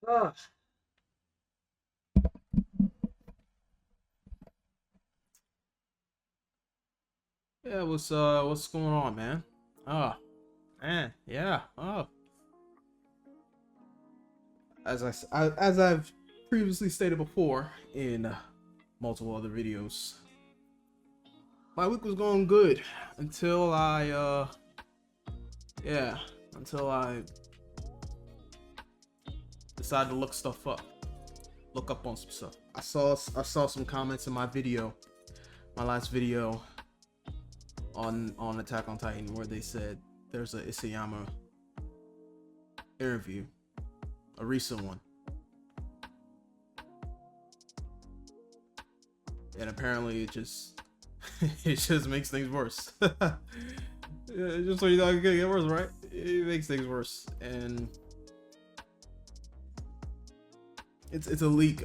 Ah, yeah, what's going on, man? Oh, man, yeah. As I've previously stated before in multiple other videos, my week was going good until yeah, until I decided to look up on some stuff. I saw some comments in my video, my last video on Attack on Titan, where they said there's a Isayama interview, a recent one, and apparently it just makes things worse. Yeah, just so you know, it could get worse, right? It makes things worse, and it's a leak.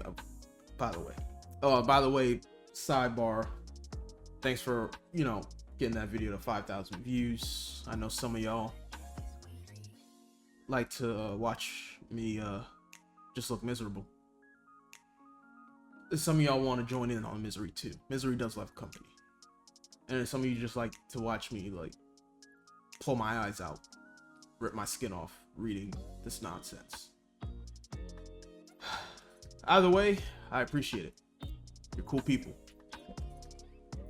By the way, oh, by the way, sidebar. Thanks for getting that video to 5,000 views. I know some of y'all like to watch me just look miserable. Some of y'all want to join in on misery too. Misery does love company, and some of you just like to watch me like pull my eyes out, rip my skin off reading this nonsense. Either way, I appreciate it. You're cool people.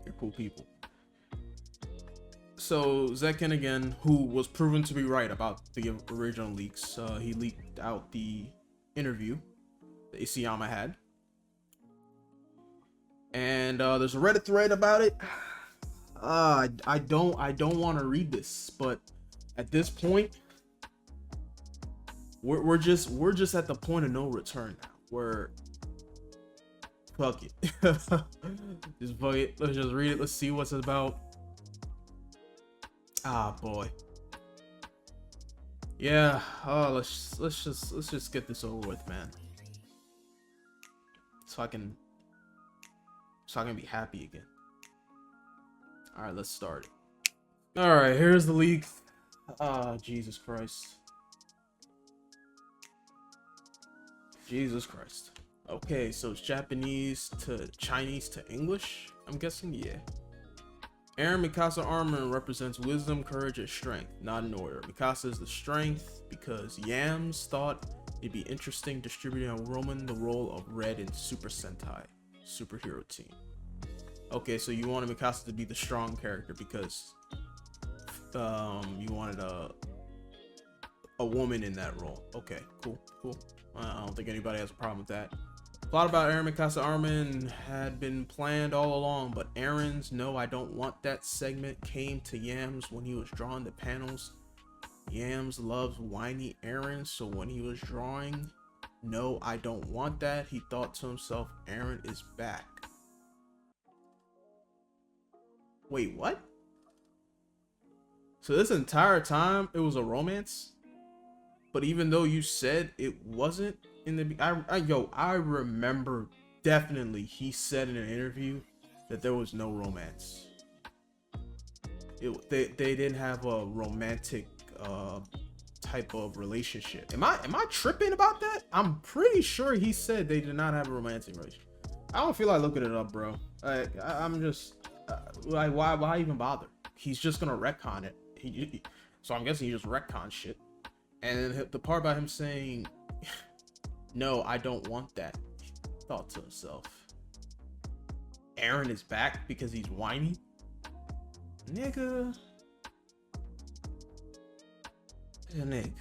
You're cool people. So Zekin again, who was proven to be right about the original leaks, he leaked out the interview that Isayama had, and there's a Reddit thread about it. I don't want to read this, but at this point, we're just at the point of no return now. Where fuck it, just fuck it. Let's just read it. Let's see what's it about. Ah boy, yeah. Oh, let's just get this over with, man. So I can be happy again. All right, let's start it. All right, here's the leak. Ah, Jesus Christ. Jesus Christ. Okay, so it's Japanese to Chinese to English, I'm guessing. Yeah. Eren Mikasa armor represents wisdom, courage, and strength, not in order. Mikasa is the strength because Yams thought it'd be interesting distributing a Roman the role of Red in Super Sentai, superhero team. Okay, so you wanted Mikasa to be the strong character because you wanted a woman in that role. Okay, cool. I don't think anybody has a problem with that. Plot about Eren Mikasa Armin had been planned all along, but Eren's "No, I don't want that" segment came to Yams when he was drawing the panels. Yams loves whiny Eren, so when he was drawing "No, I don't want that," he thought to himself, Eren is back. Wait, what? So this entire time it was a romance? But even though you said it wasn't in the, I remember definitely he said in an interview that there was no romance. They didn't have a romantic type of relationship. Am I tripping about that? I'm pretty sure he said they did not have a romantic relationship. I don't feel like looking it up, bro. I'm just like, why even bother? He's just gonna retcon it. So I'm guessing he just retcon shit. And then the part about him saying, "No, I don't want that," he thought to himself, Eren is back because he's whiny? Nigga. Nigga.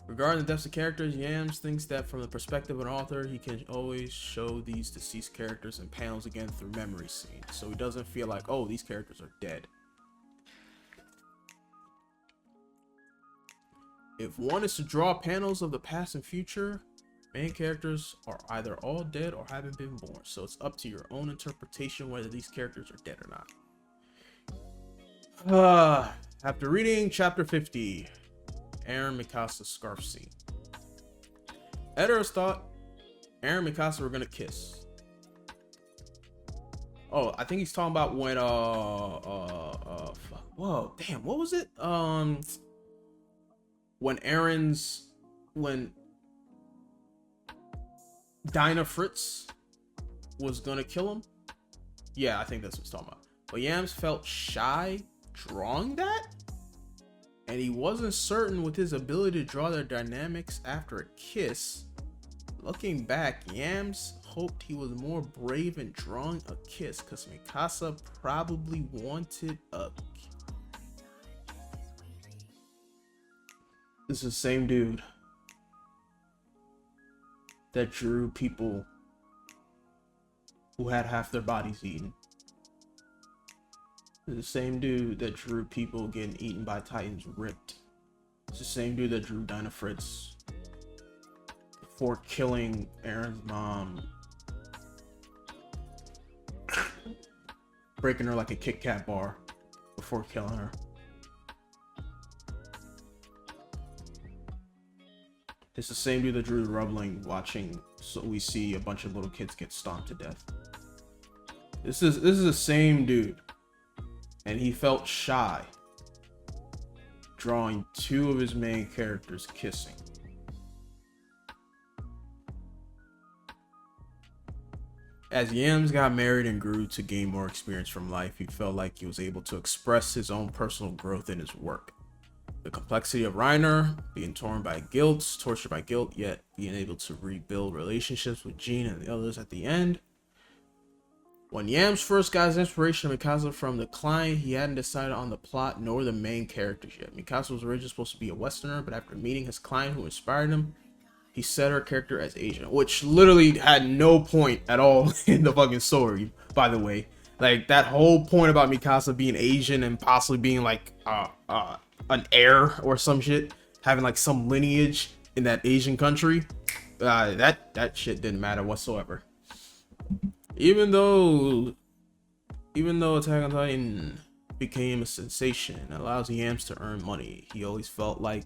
Regarding the depths of characters, Yams thinks that from the perspective of an author, he can always show these deceased characters in panels again through memory scenes. So he doesn't feel like, oh, these characters are dead. If one is to draw panels of the past and future, main characters are either all dead or haven't been born, so it's up to your own interpretation whether these characters are dead or not. After reading chapter 50, Eren Mikasa scarf scene. Editors thought Eren and Mikasa were gonna kiss. Oh, I think he's talking about when whoa, damn, what was it? when Dinah Fritz was gonna kill him. Yeah, I think that's what he's talking about. But Yams felt shy drawing that, and he wasn't certain with his ability to draw their dynamics after a kiss. Looking back, Yams hoped he was more brave in drawing a kiss, because Mikasa probably wanted a. This is the same dude that drew people who had half their bodies eaten. It's the same dude that drew people getting eaten by titans ripped. It's the same dude that drew Dinah Fritz for killing Aaron's mom, breaking her like a Kit Kat bar before killing her. It's the same dude that drew the rubbling watching, so we see a bunch of little kids get stomped to death. This is the same dude, and he felt shy drawing two of his main characters kissing. As Yams got married and grew to gain more experience from life, he felt like he was able to express his own personal growth in his work. The complexity of Reiner, being tortured by guilt, yet being able to rebuild relationships with Jean and the others at the end. When Yams first got his inspiration of Mikasa from the client, he hadn't decided on the plot nor the main characters yet. Mikasa was originally supposed to be a Westerner, but after meeting his client who inspired him, he set her character as Asian, which literally had no point at all in the fucking story, by the way. Like, that whole point about Mikasa being Asian and possibly being like an heir or some shit, having like some lineage in that Asian country, that shit didn't matter whatsoever. Even though Attack on Titan became a sensation and allows Yams to earn money, he always felt like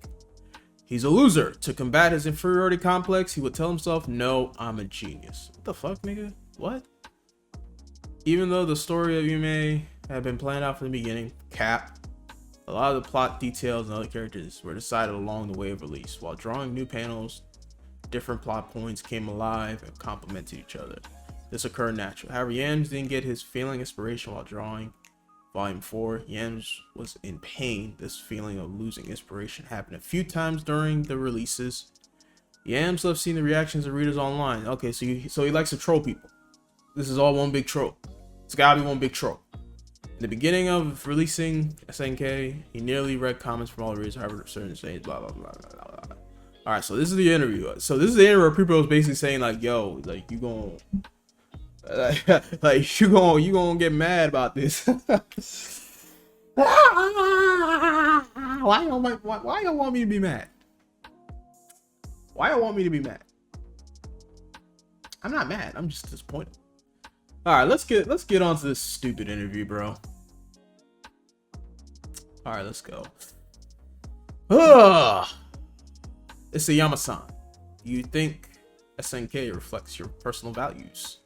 he's a loser. To combat his inferiority complex, he would tell himself, no, I'm a genius. What the fuck, nigga? What? Even though the story of U.S.A. had been planned out from the beginning, a lot of the plot details and other characters were decided along the way of release. While drawing new panels, different plot points came alive and complemented each other. This occurred naturally. However, Yams didn't get his feeling inspiration while drawing Volume 4. Yams was in pain. This feeling of losing inspiration happened a few times during the releases. Yams loved seeing the reactions of readers online. Okay, so he likes to troll people. This is all one big troll. It's gotta be one big troll. In the beginning of releasing SNK, he nearly read comments from all the readers, however, certain things, blah, blah, blah, blah, blah. All right, so this is the interview. So this is the interview where people was basically saying like, yo, like you gonna you gonna get mad about this. Why y'all want me to be mad? Why y'all want me to be mad? I'm not mad. I'm just disappointed. All right, let's get on to this stupid interview, bro. All right, let's go. It's Isayama-san. You think SNK reflects your personal values?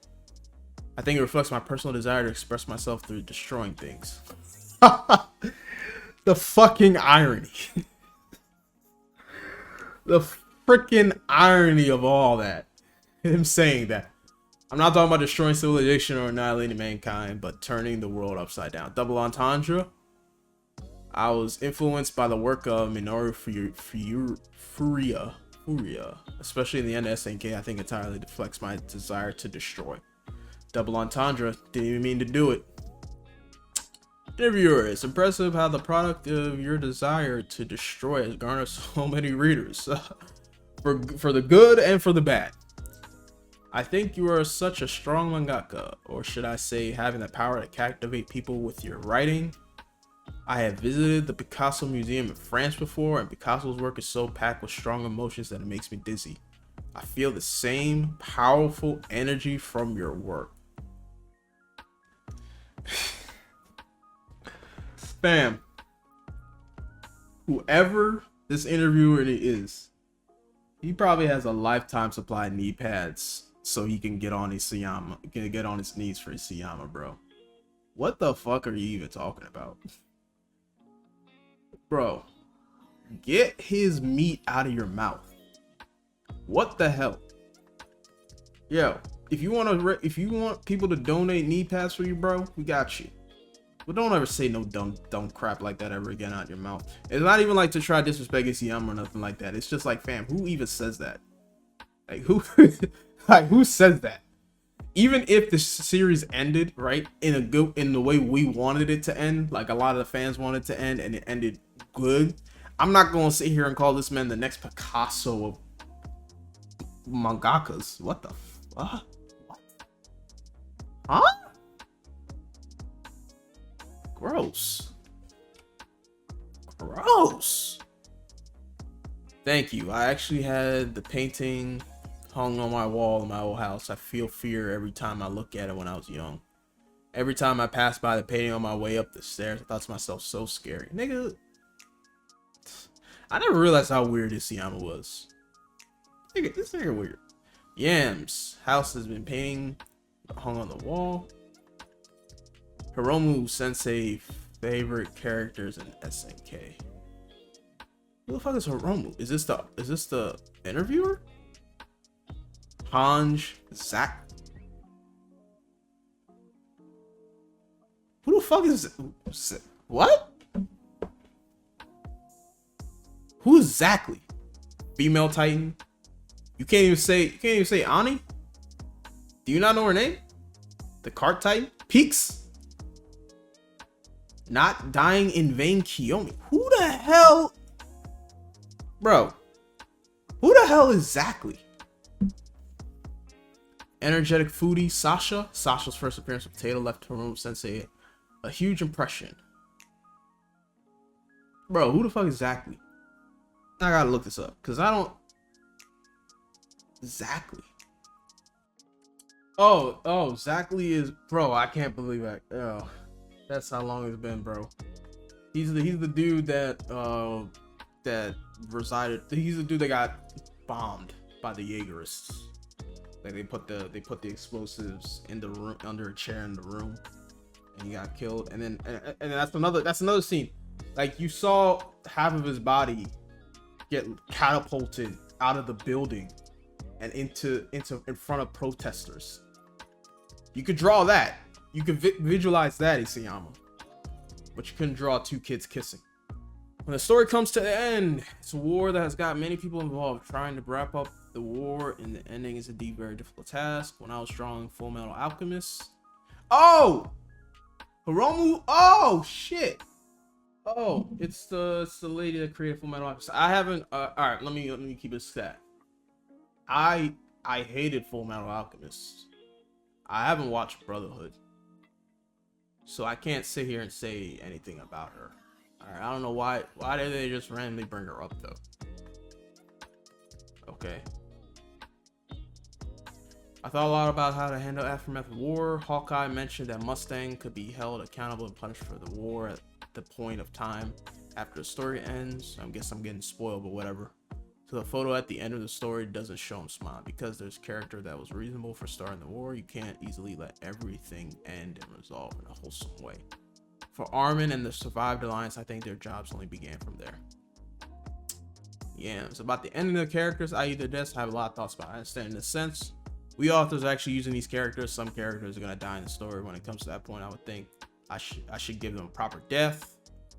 I think it reflects my personal desire to express myself through destroying things. The fucking irony. The freaking irony of all that. Him saying that. I'm not talking about destroying civilization or annihilating mankind, but turning the world upside down. Double entendre. I was influenced by the work of Minoru Furuya, especially in the end of SNK. I think entirely reflects my desire to destroy. Double entendre, didn't even mean to do it. Interviewer, it's impressive how the product of your desire to destroy has garnered so many readers, for the good and for the bad. I think you are such a strong mangaka, or should I say having the power to captivate people with your writing. I have visited the Picasso Museum in France before, and Picasso's work is so packed with strong emotions that it makes me dizzy. I feel the same powerful energy from your work. Fam, whoever this interviewer is, he probably has a lifetime supply of knee pads so he can get on Isayama, get on his knees for Isayama, bro. What the fuck are you even talking about? Bro, Get his meat out of your mouth. What the hell? Yo, if you want people to donate knee pads for you, bro, we got you. But don't ever say no dumb crap like that ever again out your mouth. It's not even like to try to disrespect Isayama or nothing like that. It's just like, fam, who even says that? Like who like who says that? Even if the series ended right in the way we wanted it to end, like a lot of the fans wanted it to end, and it ended good, I'm not gonna sit here and call this man the next Picasso of mangakas. What the fuck? What? Huh? Gross. Gross. Thank you. I actually had the painting hung on my wall in my old house. I feel fear every time I look at it when I was young. Every time I pass by the painting on my way up the stairs, I thought to myself, so scary. Nigga, I never realized how weird Isayama was. Nigga, this nigga weird. Yams. House has been painting hung on the wall. Hiromu Sensei favorite characters in SNK. Who the fuck is Hiromu? Is this the interviewer? Hanj, Zach. Who the fuck is what? Who exactly? Female Titan? You can't even say Ani? Do you not know her name? The Cart Titan? Peaks? Not dying in vain Kiyomi. Who the hell? Bro. Who the hell exactly? Energetic foodie Sasha. Sasha's first appearance with Potato left Hiromu Sensei a huge impression. Bro, who the fuck exactly? I gotta look this up because I don't exactly. Oh, exactly is bro. I can't believe it. Oh, that's how long it's been, bro. He's the dude that resided. He's the dude that got bombed by the Jaegerists. Like they put the explosives in the room under a chair in the room, and he got killed. And then that's another scene. Like you saw half of his body get catapulted out of the building and into in front of protesters. You could draw that. You could visualize that, Isayama. But you couldn't draw two kids kissing. When the story comes to the end, it's a war that has got many people involved. Trying to wrap up the war and the ending is indeed very difficult task. When I was drawing Full Metal Alchemist. Oh! Hiromu. Oh shit. Oh, it's the lady that created Full Metal Alchemist. I haven't alright, let me keep it stat. I hated Full Metal Alchemist. I haven't watched Brotherhood. So I can't sit here and say anything about her. Alright, I don't know why did they just randomly bring her up though? Okay. I thought a lot about how to handle aftermath of war. Hawkeye mentioned that Mustang could be held accountable and punished for the war at the point of time after the story ends. I guess I'm getting spoiled, but whatever. So the photo at the end of the story doesn't show him smile because there's a character that was reasonable for starting the war. You can't easily let everything end and resolve in a wholesome way. For Armin and the Survived Alliance, I think their jobs only began from there. Yeah, it's about the ending of the characters. I either this, I have a lot of thoughts about it. I understand in a sense. We authors are actually using these characters. Some characters are gonna die in the story. When it comes to that point, I would think I should give them a proper death.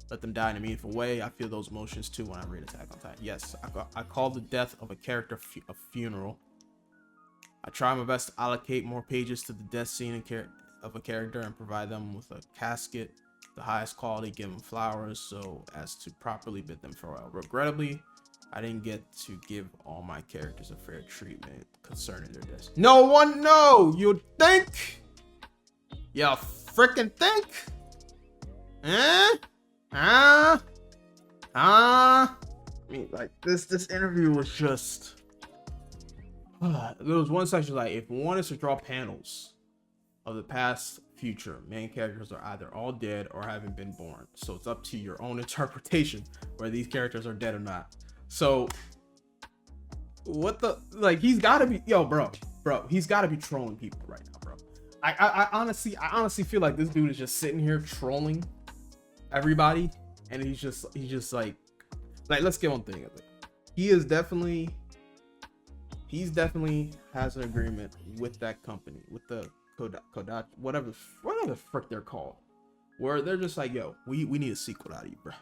Let them die in a meaningful way. I feel those emotions too when I read Attack on Titan. Yes, I call the death of a character a funeral. I try my best to allocate more pages to the death scene of a character and provide them with a casket, the highest quality, give them flowers so as to properly bid them farewell. Regrettably, I didn't get to give all my characters a fair treatment concerning their deaths. No one know. You think? You freaking think? I mean, like this interview was just. There was one section like, if one is to draw panels of the past, future, main characters are either all dead or haven't been born. So it's up to your own interpretation whether these characters are dead or not. So what the he's got to be bro, he's got to be trolling people right now, bro. I honestly feel like this dude is just sitting here trolling everybody, and he's just like like, let's get one thing. He's definitely has an agreement with that company, with the Kodachi, whatever the frick they're called, where they're just like, yo, we need a sequel out of you, bro.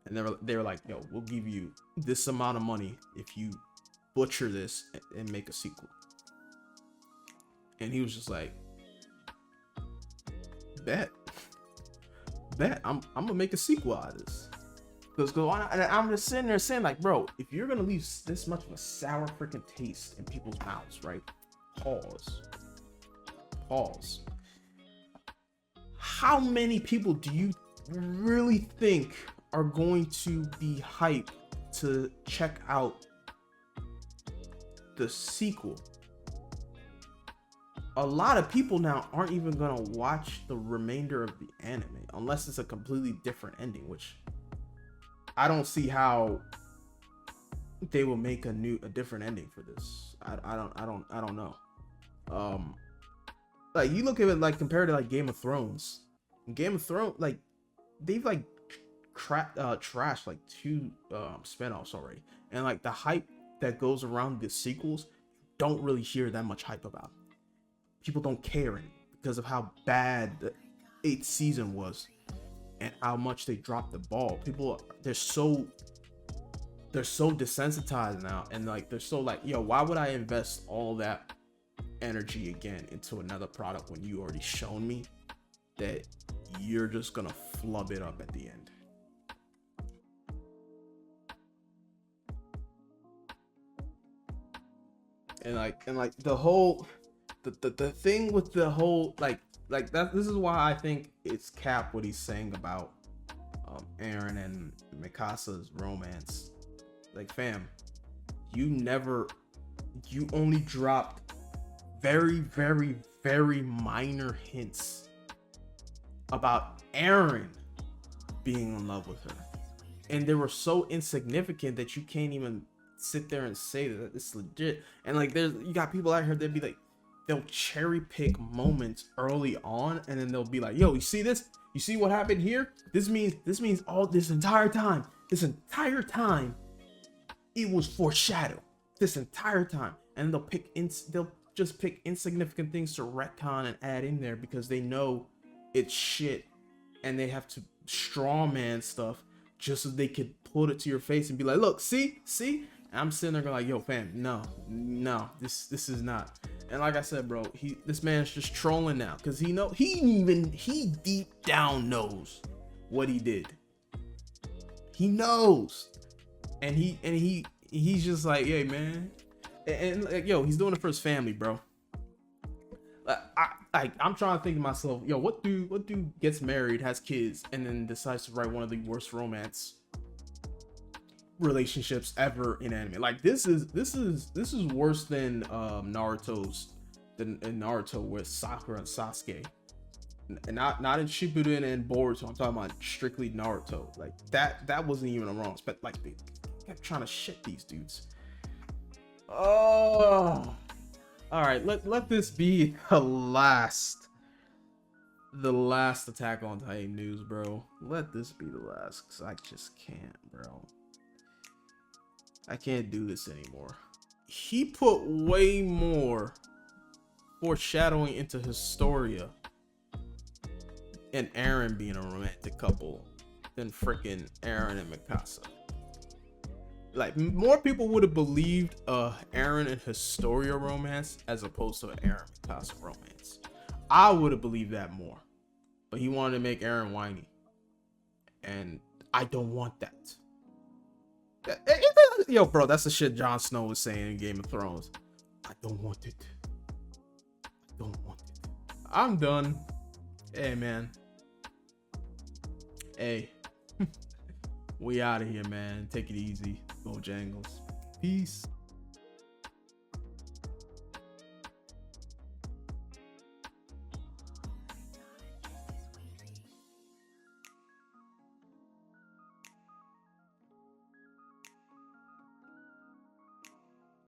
And they're like, yo, we'll give you this amount of money if you butcher this and make a sequel. And he was just like, bet I'm gonna make a sequel out of this. Because I'm just sitting there saying, like, bro, if you're gonna leave this much of a sour freaking taste in people's mouths, right? Pause. How many people do you really think are going to be hyped to check out the sequel? A lot of people now aren't even gonna watch the remainder of the anime unless it's a completely different ending, which I don't see how they will make a different ending for this. I don't know. Like, you look at it, like, compared to like Game of Thrones. Game of Thrones, like, they've like trashed like 2 spinoffs already, and like the hype that goes around the sequels, don't really hear that much hype about. People don't care anymore because of how bad the 8th season was and how much they dropped the ball. People, they're so desensitized now, and like they're so like, yo, why would I invest all that energy again into another product when you already shown me that you're just gonna flub it up at the end? And like the whole the thing with the whole like that, this is why I think it's cap what he's saying about Eren and Mikasa's romance. Like, fam, you only dropped very minor hints about Eren being in love with her, and they were so insignificant that you can't even sit there and say that it's legit. And like, you got people out here that be like, they'll cherry pick moments early on, and then they'll be like, yo, you see this? You see what happened here? This means all this entire time it was foreshadowed. This entire time. And they'll just pick insignificant things to retcon and add in there because they know it's shit, and they have to strawman stuff just so they could put it to your face and be like, look, see? And I'm sitting there going like, yo, fam, no, this is not. And like I said, bro, this man's just trolling now because he deep down knows what he did. He knows, and he's just like, hey, man, and like, yo, he's doing it for his family, bro. I'm trying to think to myself, yo, what dude gets married, has kids, and then decides to write one of the worst romance relationships ever in anime? Like, this is worse than Naruto with Sakura and Sasuke, and not in Shippuden and Boruto. I'm talking about strictly Naruto. Like, that wasn't even a wrong spec. Like, they kept trying to shit these dudes. Oh, all right, let this be the last Attack on Titan news, bro. Let this be the last, because I just can't, bro. I can't do this anymore. He put way more foreshadowing into Historia and Eren being a romantic couple than freaking Eren and Mikasa. Like, more people would have believed Eren and Historia romance as opposed to an Eren and Mikasa romance. I would have believed that more. But he wanted to make Eren whiny, and I don't want that. Yo, bro, that's the shit Jon Snow was saying in Game of Thrones. I don't want it. I'm done. Hey, man. Hey. We out of here, man. Take it easy. Go Jangles. Peace.